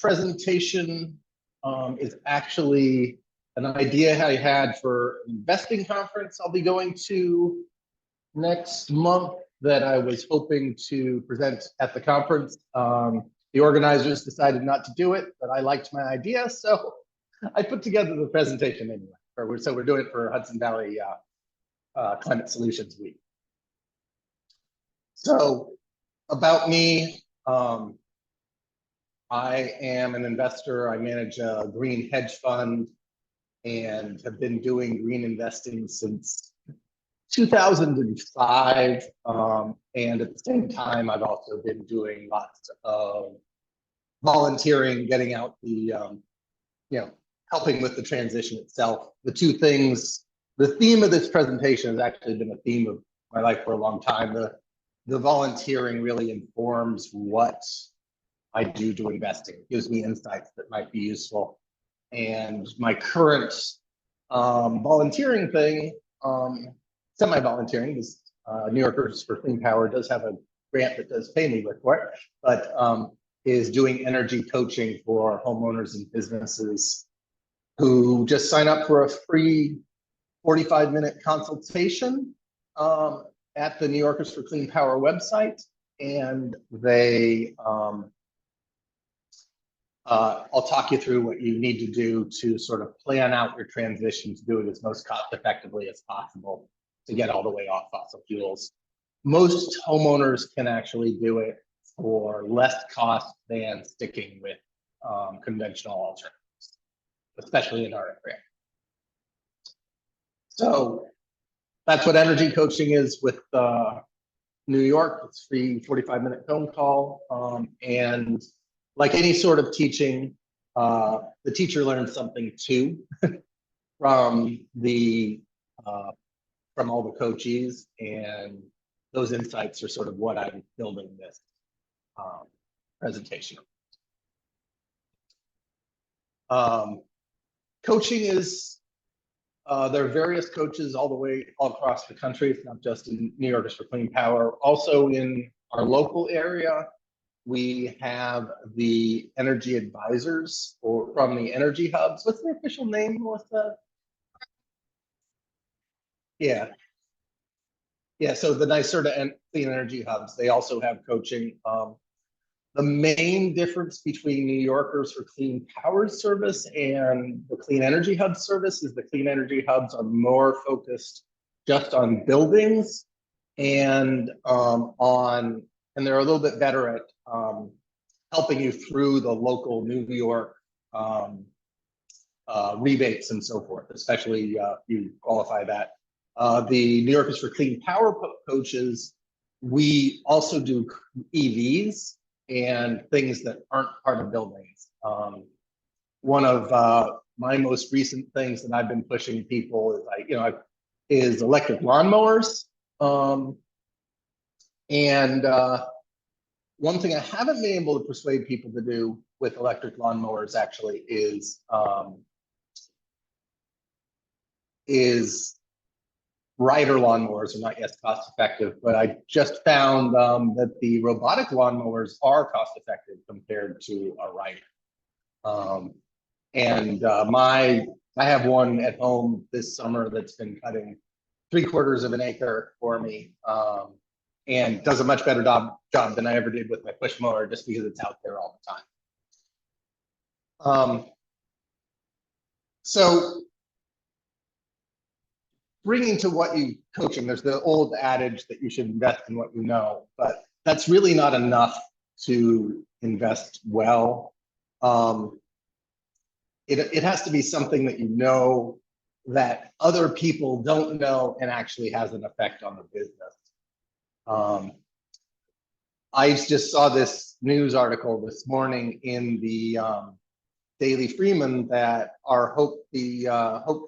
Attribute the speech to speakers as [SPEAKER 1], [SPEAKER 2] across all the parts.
[SPEAKER 1] presentation is actually an idea I had for an investing conference I'll be going to next month that I was hoping to present at the conference. The organizers decided not to do it, but I liked my idea, so I put together the presentation anyway. So we're doing it for Hudson Valley Climate Solutions Week. So about me, I am an investor. I manage a green hedge fund and have been doing green investing since 2005. And at the same time, I've also been doing lots of volunteering, getting out the, helping with the transition itself. The two things, the theme of this presentation has actually been a theme of my life for a long time. The volunteering really informs what I do to investing. It gives me insights that might be useful. And my current volunteering thing, semi-volunteering, because New Yorkers for Clean Power does have a grant that does pay me for it, but is doing energy coaching for homeowners and businesses who just sign up for a free 45-minute consultation at the New Yorkers for Clean Power website. And they, I'll talk you through what you need to do to sort of plan out your transition to do it as most cost effectively as possible to get all the way off fossil fuels. Most homeowners can actually do it for less cost than sticking with conventional alternatives, especially in our area. So that's what energy coaching is with New York. It's free 45-minute phone call. And like any sort of teaching, the teacher learns something too from all the coachees, and those insights are sort of what I'm building this presentation. Coaching is, there are various coaches all across the country. It's not just in New Yorkers for Clean Power. Also in our local area, we have the energy advisors from the energy hubs. What's their official name, Melissa? Yeah. Yeah, so the NYSERDA and clean energy hubs, they also have coaching. The main difference between New Yorkers for Clean Power service and the Clean Energy Hub service is the Clean Energy Hubs are more focused just on buildings and and they're a little bit better at helping you through the local New York rebates and so forth, especially if you qualify that. The New Yorkers for Clean Power coaches, we also do EVs and things that aren't part of buildings. One of my most recent things that I've been pushing people is electric lawnmowers. One thing I haven't been able to persuade people to do with electric lawnmowers actually is rider lawnmowers are not yet cost effective, but I just found that the robotic lawnmowers are cost effective compared to a rider. I have one at home this summer that's been cutting 3/4 of an acre for me, and does a much better job than I ever did with my push mower, just because it's out there all the time. So bringing to what you coaching, there's the old adage that you should invest in what you know, but that's really not enough to invest well. It has to be something that you know that other people don't know and actually has an effect on the business. I just saw this news article this morning in the Daily Freeman that our hope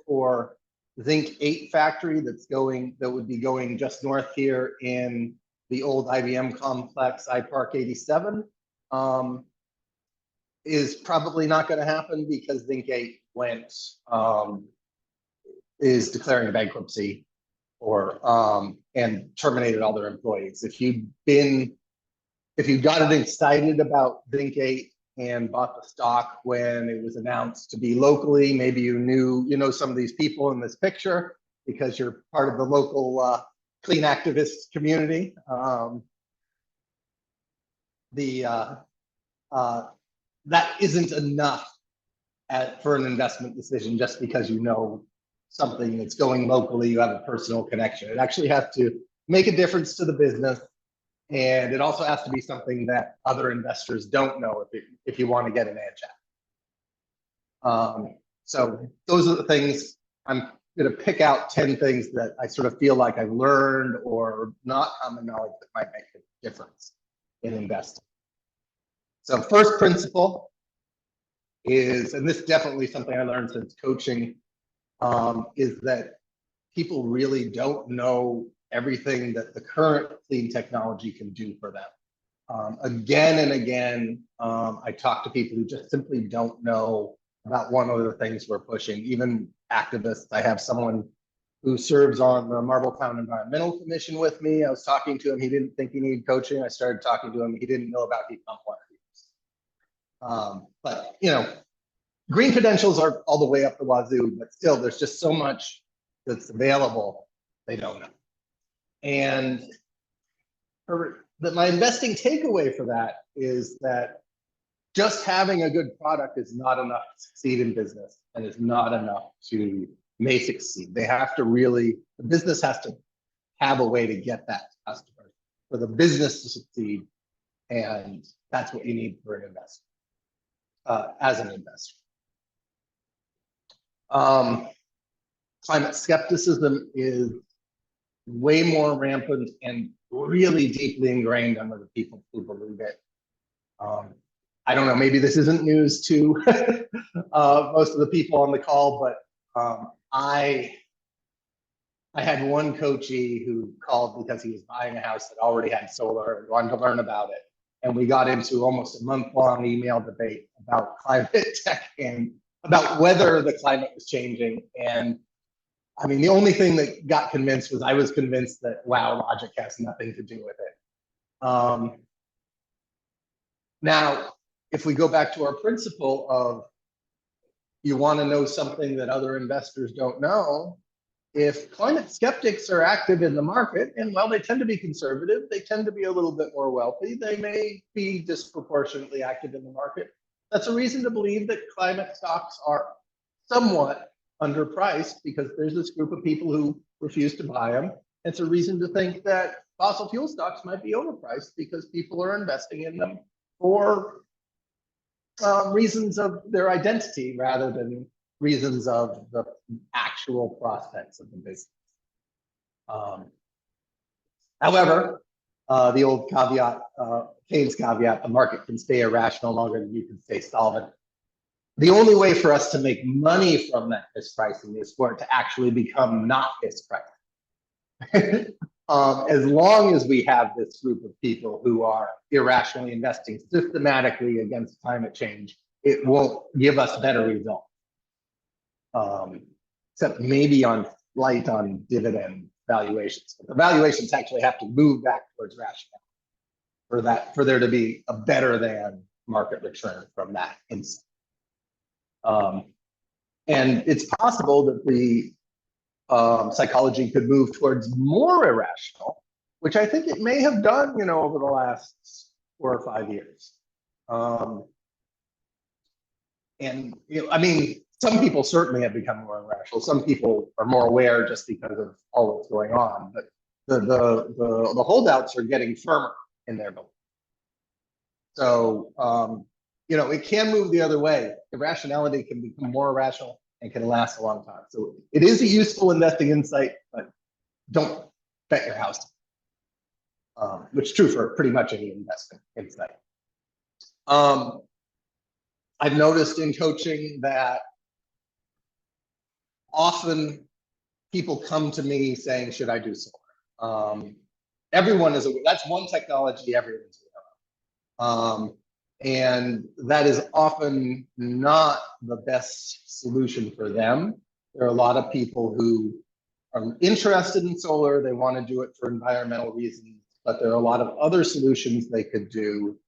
[SPEAKER 1] for Zinc 8 factory that would be going just north here in the old IBM complex, iPark 87, is probably not going to happen because Zinc 8 is declaring bankruptcy and terminated all their employees. If you got excited about Zinc 8 and bought the stock when it was announced to be locally. Maybe you know some of these people in this picture because you're part of the local clean activist community. That isn't enough for an investment decision just because you know something that's going locally, you have a personal connection. It actually has to make a difference to the business, and it also has to be something that other investors don't know if you want to get an edge at. So those are the things. I'm going to pick out 10 things that I sort of feel like I've learned or not common knowledge that might make a difference in investing. So first principle is, and this is definitely something I learned since coaching, is that people really don't know everything that the current clean technology can do for them. Again and again, I talk to people who just simply don't know about one of the things we're pushing, even activists. I have someone who serves on the Marbletown Environmental Commission with me. I was talking to him. He didn't think he needed coaching. I started talking to him. He didn't know about heat pump wires. But, you know, green credentials are all the way up the wazoo, but still there's just so much that's available they don't know. And my investing takeaway for that is that just having a good product is not enough to succeed in business, and is not enough to make succeed. They have to really, the business has to have a way to get that to customers for the business to succeed, and that's what you need for an investor, as an investor. Climate skepticism is way more rampant and really deeply ingrained under the people who believe it. I don't know, maybe this isn't news to most of the people on the call, but I had one coachee who called because he was buying a house that already had solar and wanted to learn about it. And we got into almost a month-long email debate about climate tech and about whether the climate was changing. And I mean, the only thing that got convinced was I was convinced that, wow, logic has nothing to do with it. Now, if we go back to our principle of you want to know something that other investors don't know, if climate skeptics are active in the market, and well, they tend to be conservative, they tend to be a little bit more wealthy, they may be disproportionately active in the market. That's a reason to believe that climate stocks are somewhat underpriced because there's this group of people who refuse to buy them. It's a reason to think that fossil fuel stocks might be overpriced because people are investing in them for reasons of their identity rather than reasons of the actual prospects of the business. However, the old caveat, Keynes caveat, the market can stay irrational longer than you can stay solvent. The only way for us to make money from that mispricing is for it to actually become not mispriced. As long as we have this group of people who are irrationally investing systematically against climate change, it won't give us better results. Except maybe on dividend valuations. But the valuations actually have to move back towards rationale for there to be a better than market return from that insight. And it's possible that the psychology could move towards more irrational, which I think it may have done, you know, over the last 4 or 5 years. And you know, I mean, some people certainly have become more irrational. Some people are more aware just because of all that's going on. But the holdouts are getting firmer in their belief. So you know, it can move the other way. Irrationality can become more irrational and can last a long time. So it is a useful investing insight, but don't bet your house. Which is true for pretty much any investing insight. I've noticed in coaching that often people come to me saying, should I do solar? Everyone is aware. That's one technology everyone's aware of. And that is often not the best solution for them. There are a lot of people who are interested in solar. They want to do it for environmental reasons, but there are a lot of other solutions they could do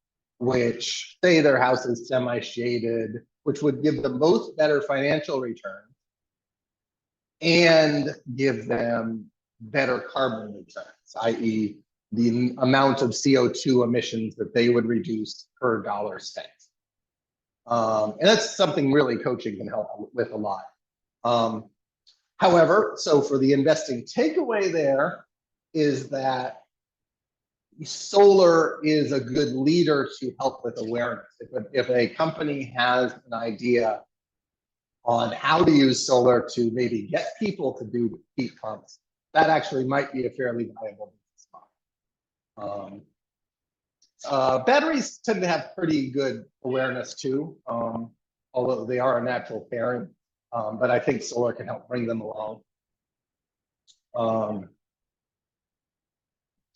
[SPEAKER 1] which say their house is semi-shaded, which would give them both better financial returns and give them better carbon returns, i.e. the amount of CO2 emissions that they would reduce per dollar spent. And that's something really coaching can help with a lot. However, so for the investing takeaway there is that solar is a good leader to help with awareness. If a company has an idea on how to use solar to maybe get people to do heat pumps, that actually might be a fairly viable business model. Batteries tend to have pretty good awareness too, although they are a natural parent, but I think solar can help bring them along.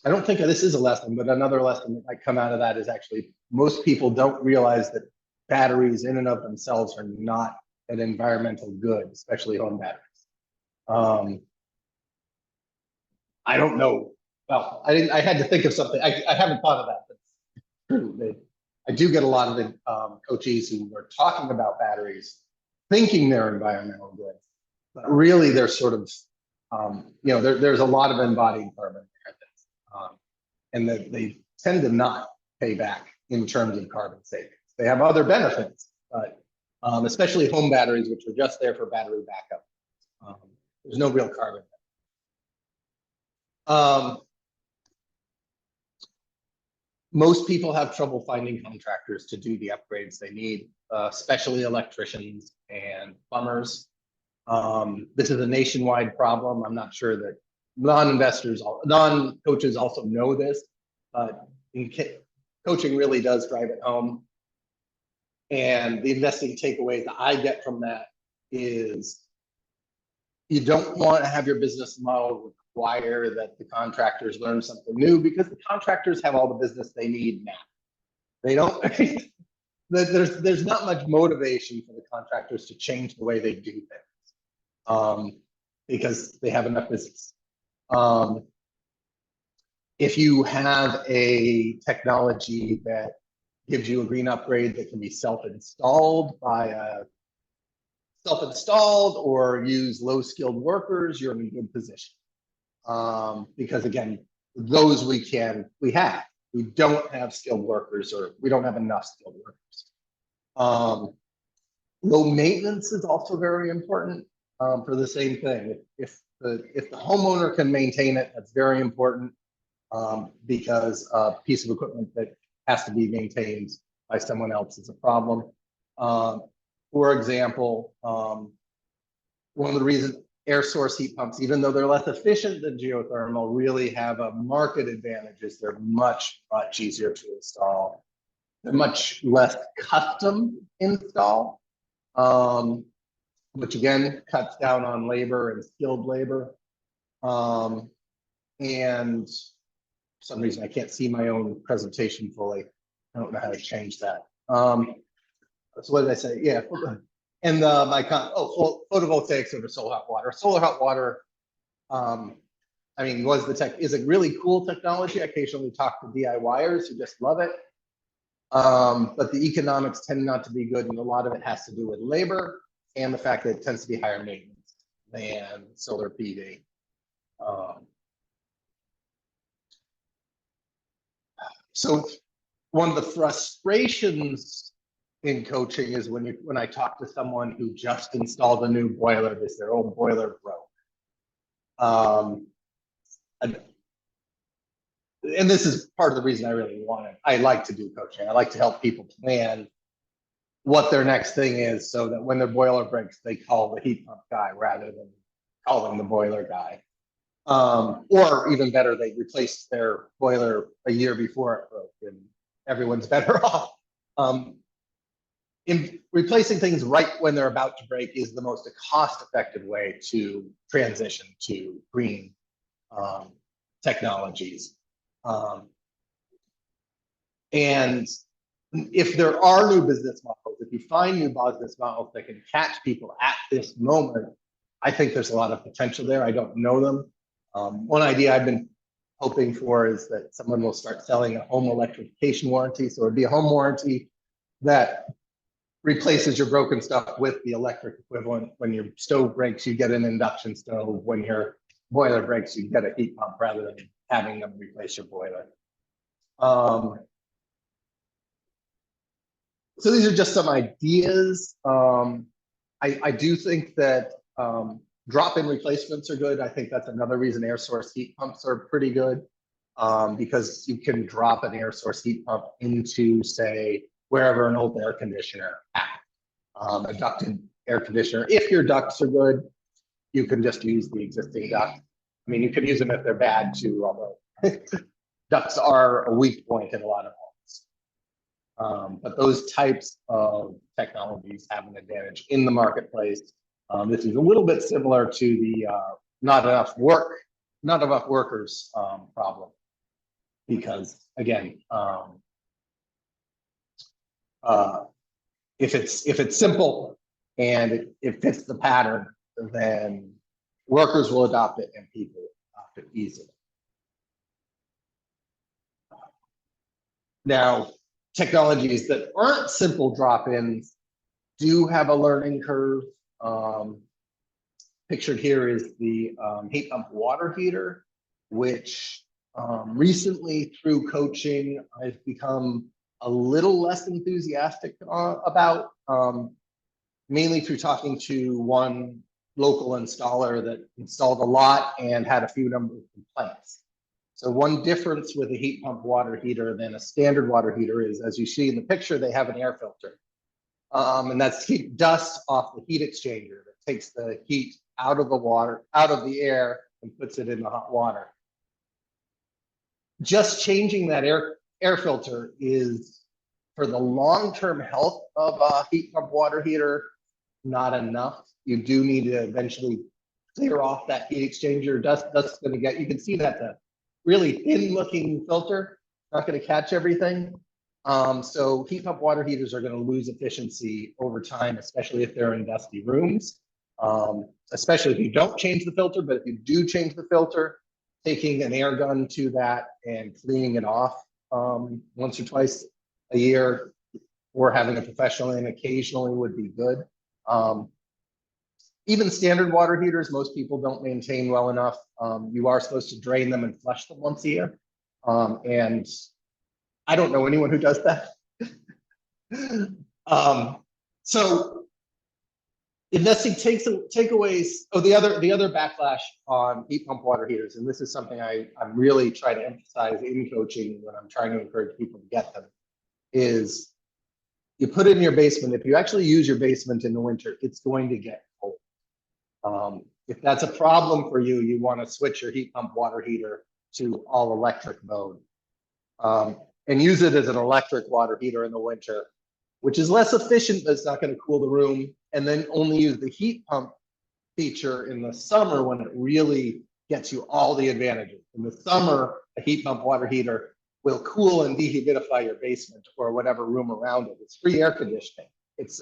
[SPEAKER 1] I don't think this is a lesson, but another lesson that might come out of that is actually most people don't realize that batteries in and of themselves are not an environmental good, especially home batteries. I don't know. Well, I had to think of something. I haven't thought of that, but it's true. I do get a lot of coachees who are talking about batteries, thinking they're environmental goods, but really they're sort of, there's a lot of embodied carbon there, and that they tend to not pay back in terms of carbon savings. They have other benefits, but especially home batteries, which are just there for battery backup. There's no real carbon. Most people have trouble finding contractors to do the upgrades they need, especially electricians and plumbers. This is a nationwide problem. I'm not sure that non-coaches also know this, but coaching really does drive it home. And the investing takeaway that I get from that is you don't want to have your business model require that the contractors learn something new, because the contractors have all the business they need now. They don't, there's not much motivation for the contractors to change the way they do things, because they have enough business. If you have a technology that gives you a green upgrade that can be self-installed or use low-skilled workers, you're in a good position. Because again, those we have. We don't have skilled workers, or we don't have enough skilled workers. Low maintenance is also very important for the same thing. If the homeowner can maintain it, that's very important, because a piece of equipment that has to be maintained by someone else is a problem. For example, one of the reasons air source heat pumps, even though they're less efficient than geothermal, really have a market advantage is they're much, much easier to install. They're much less custom install, which again cuts down on labor and skilled labor. And for some reason I can't see my own presentation fully. I don't know how to change that. So what did I say? Yeah. And photovoltaics over solar hot water. Solar hot water, I mean, is a really cool technology. I occasionally talk to DIYers who just love it. But the economics tend not to be good, and a lot of it has to do with labor and the fact that it tends to be higher maintenance than solar PV. So one of the frustrations in coaching is when I talk to someone who just installed a new boiler, because their old boiler broke. And this is part of the reason I really I like to do coaching. I like to help people plan what their next thing is, so that when their boiler breaks, they call the heat pump guy rather than calling the boiler guy. Or even better, they replace their boiler a year before it broke, and everyone's better off. In replacing things right when they're about to break is the most cost-effective way to transition to green technologies. And if there are new business models, if you find new business models that can catch people at this moment, I think there's a lot of potential there. I don't know them. One idea I've been hoping for is that someone will start selling a home electrification warranty. So it'd be a home warranty that replaces your broken stuff with the electric equivalent. When your stove breaks, you get an induction stove. When your boiler breaks, you get a heat pump rather than having them replace your boiler. So these are just some ideas. I do think that drop-in replacements are good. I think that's another reason air source heat pumps are pretty good, because you can drop an air source heat pump into, say, wherever an old air conditioner at, a ducted air conditioner. If your ducts are good, you can just use the existing duct. I mean, you can use them if they're bad too, although ducts are a weak point in a lot of homes. But those types of technologies have an advantage in the marketplace. This is a little bit similar to the not enough workers problem, because again, if it's simple and it fits the pattern, then workers will adopt it and people adopt it easily. Now, technologies that aren't simple drop-ins do have a learning curve. Pictured here is the heat pump water heater, which recently through coaching, I've become a little less enthusiastic about, mainly through talking to one local installer that installed a lot and had a few number of complaints. So one difference with a heat pump water heater than a standard water heater is, as you see in the picture, they have an air filter. And that's to keep dust off the heat exchanger that takes the heat out of the water, out of the air, and puts it in the hot water. Just changing that air filter is, for the long-term health of a heat pump water heater, not enough. You do need to eventually clear off that heat exchanger. Dust's going to get, you can see that the really thin-looking filter not going to catch everything. So heat pump water heaters are going to lose efficiency over time, especially if they're in dusty rooms. Especially if you don't change the filter, but if you do change the filter, taking an air gun to that and cleaning it off once or twice a year, or having a professional in occasionally would be good. Even standard water heaters, most people don't maintain well enough. You are supposed to drain them and flush them once a year. And I don't know anyone who does that. So investing takeaways. Oh, the other backlash on heat pump water heaters, and this is something I'm really trying to emphasize in coaching when I'm trying to encourage people to get them, is you put it in your basement. If you actually use your basement in the winter, it's going to get cold. If that's a problem for you, you want to switch your heat pump water heater to all electric mode, and use it as an electric water heater in the winter, which is less efficient, but it's not going to cool the room. And then only use the heat pump feature in the summer when it really gets you all the advantages. In the summer, a heat pump water heater will cool and dehumidify your basement or whatever room around it. It's free air conditioning. It's,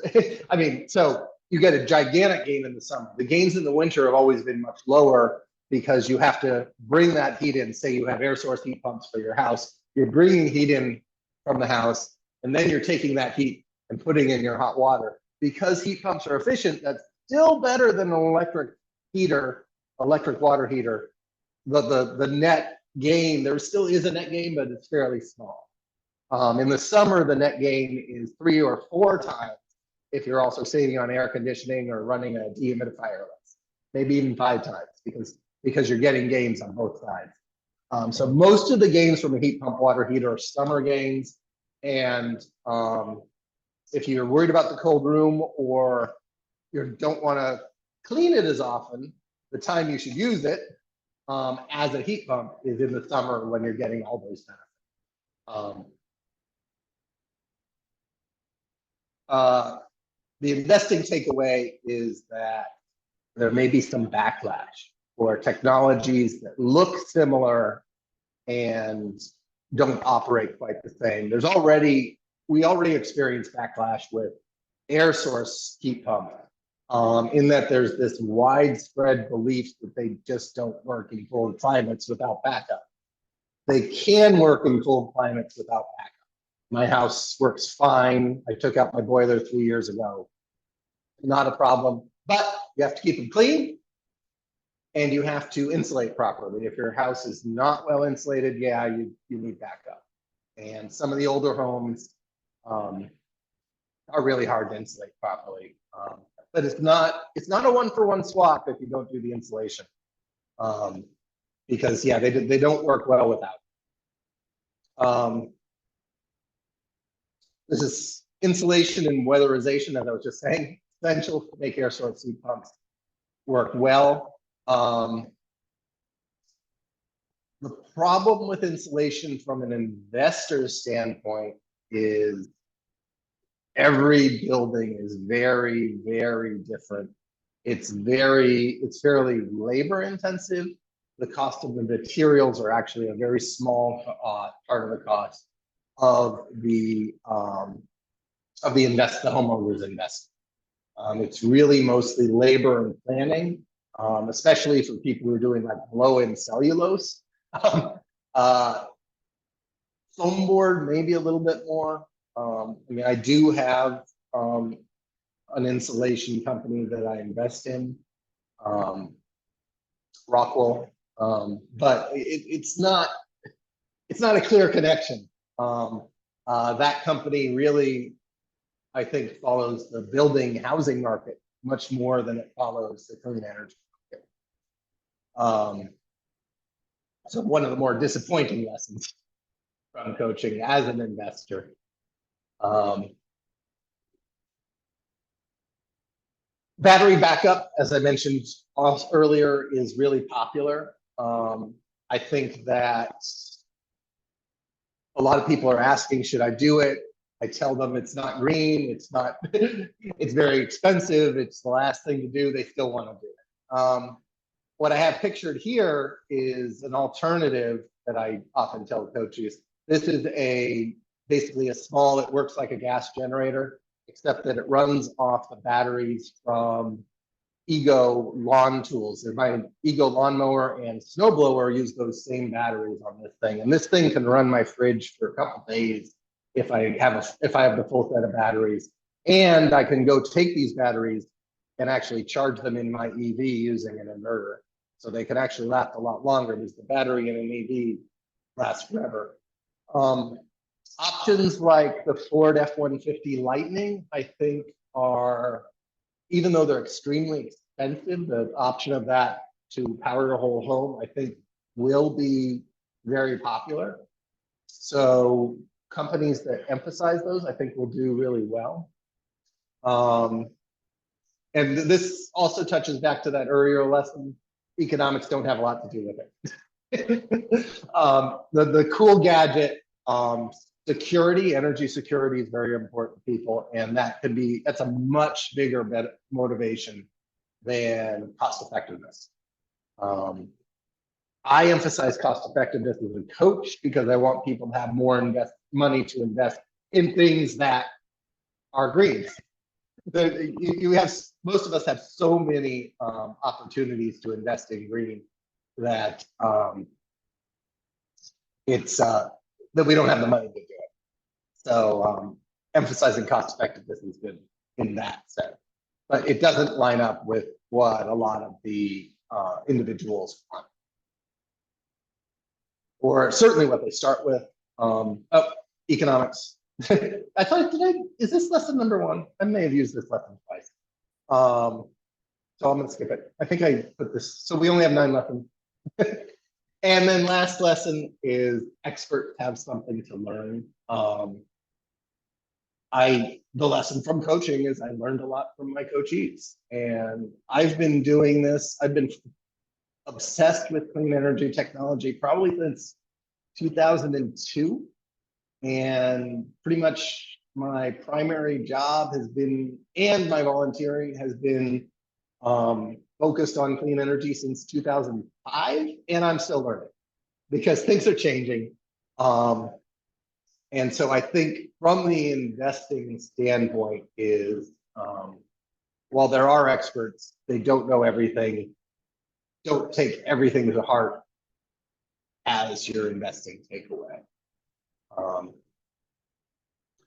[SPEAKER 1] I mean, so you get a gigantic gain in the summer. The gains in the winter have always been much lower because you have to bring that heat in. Say you have air source heat pumps for your house. You're bringing heat in from the house, and then you're taking that heat and putting in your hot water. Because heat pumps are efficient, that's still better than an electric heater, electric water heater. The net gain, there still is a net gain, but it's fairly small. In the summer, the net gain is 3 or 4 times if you're also saving on air conditioning or running a dehumidifier less, maybe even 5 times, because you're getting gains on both sides. So most of the gains from a heat pump water heater are summer gains. And if you're worried about the cold room or you don't want to clean it as often, the time you should use it as a heat pump is in the summer when you're getting all those benefits. The investing takeaway is that there may be some backlash for technologies that look similar and don't operate quite the same. We already experience backlash with air source heat pump, in that there's this widespread belief that they just don't work in cold climates without backup. They can work in cold climates without backup. My house works fine. I took out my boiler 3 years ago. Not a problem, but you have to keep them clean and you have to insulate properly. If your house is not well insulated, yeah, you need backup. And some of the older homes are really hard to insulate properly. But it's not a one-for-one swap if you don't do the insulation. Because yeah, they don't work well without. This is insulation and weatherization, as I was just saying, essential to make air source heat pumps work well. The problem with insulation from an investor's standpoint is every building is very, very different. It's fairly labor intensive. The cost of the materials are actually a very small part of the cost of the homeowner's investment. It's really mostly labor and planning, especially for people who are doing like blow-in cellulose. Foam board, maybe a little bit more. I mean, I do have an insulation company that I invest in, Rockwell, but it's not a clear connection. That company really, I think, follows the building housing market much more than it follows the clean energy market. So one of the more disappointing lessons from coaching as an investor. Battery backup, as I mentioned earlier, is really popular. I think that a lot of people are asking, should I do it? I tell them it's not green, it's not, it's very expensive, it's the last thing to do, they still want to do it. What I have pictured here is an alternative that I often tell coaches. This is basically a small, it works like a gas generator, except that it runs off the batteries from Ego lawn tools. My Ego lawnmower and snowblower use those same batteries on this thing. And this thing can run my fridge for a couple days if I have the full set of batteries. And I can go take these batteries and actually charge them in my EV using an inverter. So they can actually last a lot longer because the battery in an EV lasts forever. Options like the Ford F-150 Lightning, I think, are, even though they're extremely expensive, the option of that to power your whole home, I think, will be very popular. So companies that emphasize those, I think, will do really well. And this also touches back to that earlier lesson. Economics don't have a lot to do with it. The cool gadget, security, energy security is very important to people, and that's a much bigger motivation than cost effectiveness. I emphasize cost effectiveness as a coach because I want people to have more money to invest in things that are green. Most of us have so many opportunities to invest in green that that we don't have the money to do it. So emphasizing cost effectiveness is good in that sense, but it doesn't line up with what a lot of the individuals want, or certainly what they start with. Economics. I thought, is this lesson number 1? I may have used this lesson twice. So I'm going to skip it. I think I put this, so we only have 9 lessons. And then last lesson is experts have something to learn. The lesson from coaching is I learned a lot from my coachees, and I've been doing this. I've been obsessed with clean energy technology probably since 2002. And pretty much my primary job has been, and my volunteering has been focused on clean energy since 2005, and I'm still learning because things are changing. And so I think from the investing standpoint is, while there are experts, they don't know everything. Don't take everything to heart. as your investing takeaway.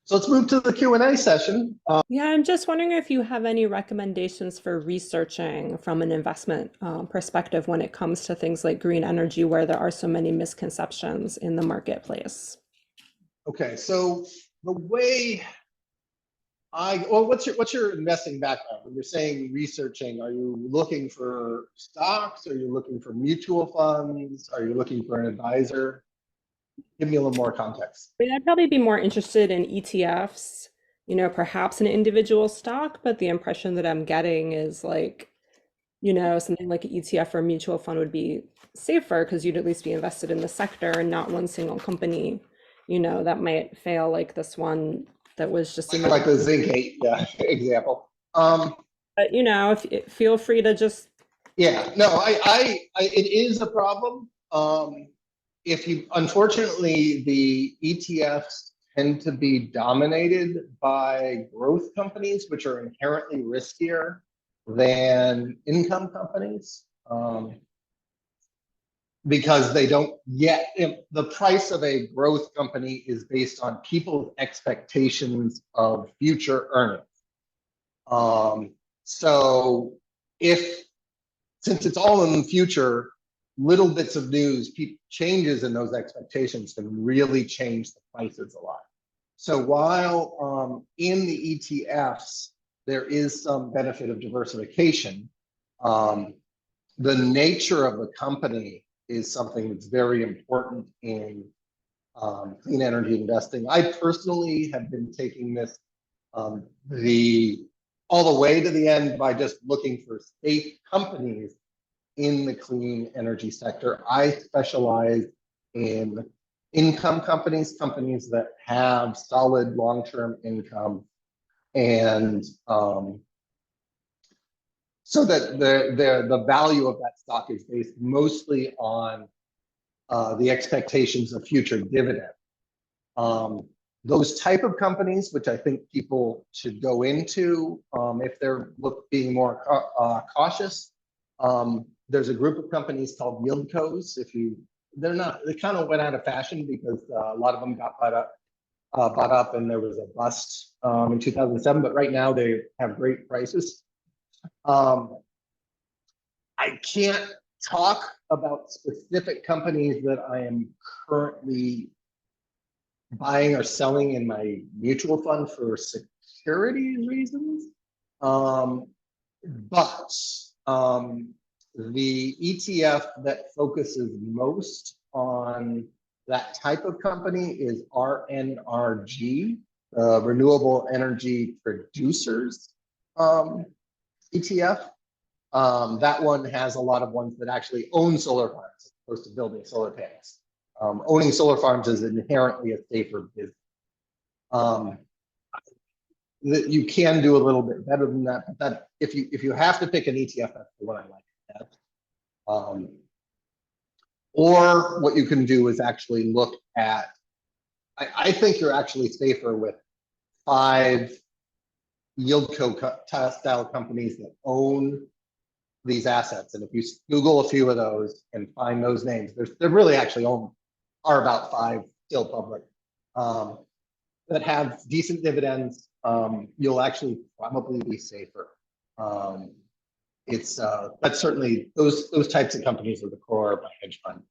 [SPEAKER 1] So let's move to the Q&A session.
[SPEAKER 2] Yeah, I'm just wondering if you have any recommendations for researching from an investment perspective when it comes to things like green energy, where there are so many misconceptions in the marketplace.
[SPEAKER 1] Okay, so the way well, what's your investing background? When you're saying researching, are you looking for stocks? Are you looking for mutual funds? Are you looking for an advisor? Give me a little more context.
[SPEAKER 2] I mean, I'd probably be more interested in ETFs, perhaps an individual stock, but the impression that I'm getting is like, something like an ETF or a mutual fund would be safer because you'd at least be invested in the sector and not one single company, that might fail like this one that was just in
[SPEAKER 1] Like the Zinc 8 example.
[SPEAKER 2] But feel free to just.
[SPEAKER 1] Yeah, no, it is a problem. Unfortunately, the ETFs tend to be dominated by growth companies, which are inherently riskier than income companies, because they don't yet, the price of a growth company is based on people's expectations of future earnings. So since it's all in the future, little bits of news, changes in those expectations can really change the prices a lot. So while in the ETFs, there is some benefit of diversification, the nature of the company is something that's very important in clean energy investing. I personally have been taking this all the way to the end by just looking for safe companies in the clean energy sector. I specialize in income companies that have solid long-term income, and so that the value of that stock is based mostly on the expectations of future dividend. Those type of companies, which I think people should go into if they're being more cautious. There's a group of companies called yieldcos. They kind of went out of fashion because a lot of them got bought up, and there was a bust in 2007. But right now they have great prices. I can't talk about specific companies that I am currently buying or selling in my mutual fund for security reasons. But the ETF that focuses most on that type of company is RNRG, Renewable Energy Producers ETF. That one has a lot of ones that actually own solar farms as opposed to building solar panels. Owning solar farms is inherently a safer business. That you can do a little bit better than that, but that if you have to pick an ETF, that's the one I like. Or what you can do is actually look at. I think you're actually safer with 5 yieldco style companies that own these assets, and if you Google a few of those and find those names, they're really actually are about 5 still public that have decent dividends. You'll actually probably be safer. That's certainly those types of companies are the core of my hedge fund.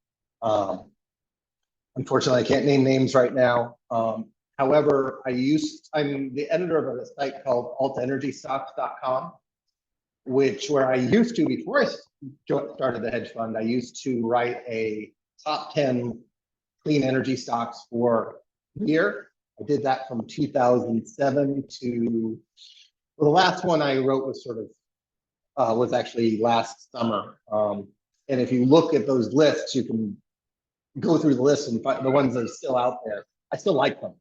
[SPEAKER 1] Unfortunately, I can't name names right now. However, I'm the editor of a site called altenergystocks.com, where I used to, before I started the hedge fund, I used to write a top 10 clean energy stocks for a year. I did that from 2007 to, well, the last one I wrote was was actually last summer. And if you look at those lists, you can go through the list and find the ones that are still out there. I still like them.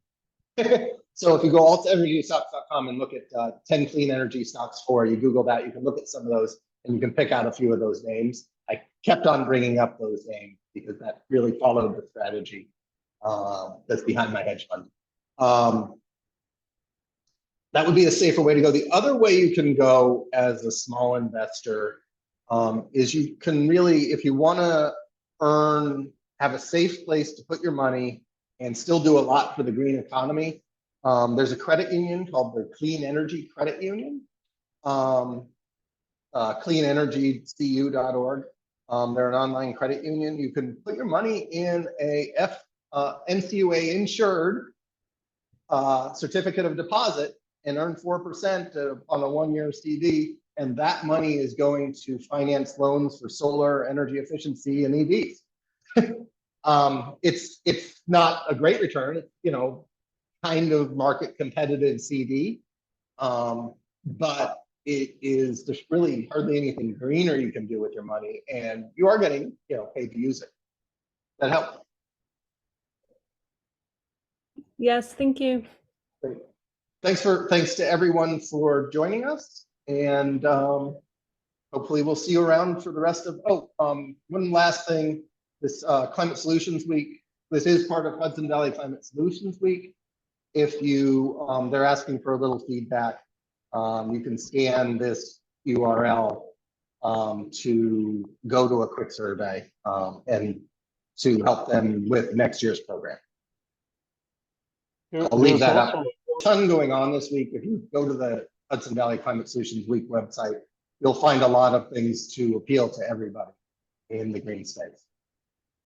[SPEAKER 1] So if you go altenergystocks.com and look at 10 clean energy stocks you Google that, you can look at some of those and you can pick out a few of those names. I kept on bringing up those names because that really followed the strategy that's behind my hedge fund. That would be a safer way to go. The other way you can go as a small investor is you can really, if you want to earn have a safe place to put your money and still do a lot for the green economy. There's a credit union called the Clean Energy Credit Union, cleanenergycu.org. They're an online credit union. You can put your money in a NCUA insured certificate of deposit and earn 4% on a 1-year CD. And that money is going to finance loans for solar energy efficiency and EVs. It's not a great return. It's, you know, kind of market competitive CD, but it is, there's really hardly anything greener you can do with your money, and you are getting, you know, paid to use it. That helps.
[SPEAKER 2] Yes, thank you.
[SPEAKER 1] Great. Thanks to everyone for joining us, and hopefully we'll see you around for the rest of. One last thing, this Climate Solutions Week. This is part of Hudson Valley Climate Solutions Week. If you, they're asking for a little feedback. You can scan this URL to go to a quick survey and to help them with next year's program. I'll leave that up. There's a ton going on this week. If you go to the Hudson Valley Climate Solutions Week website, you'll find a lot of things to appeal to everybody in the green space.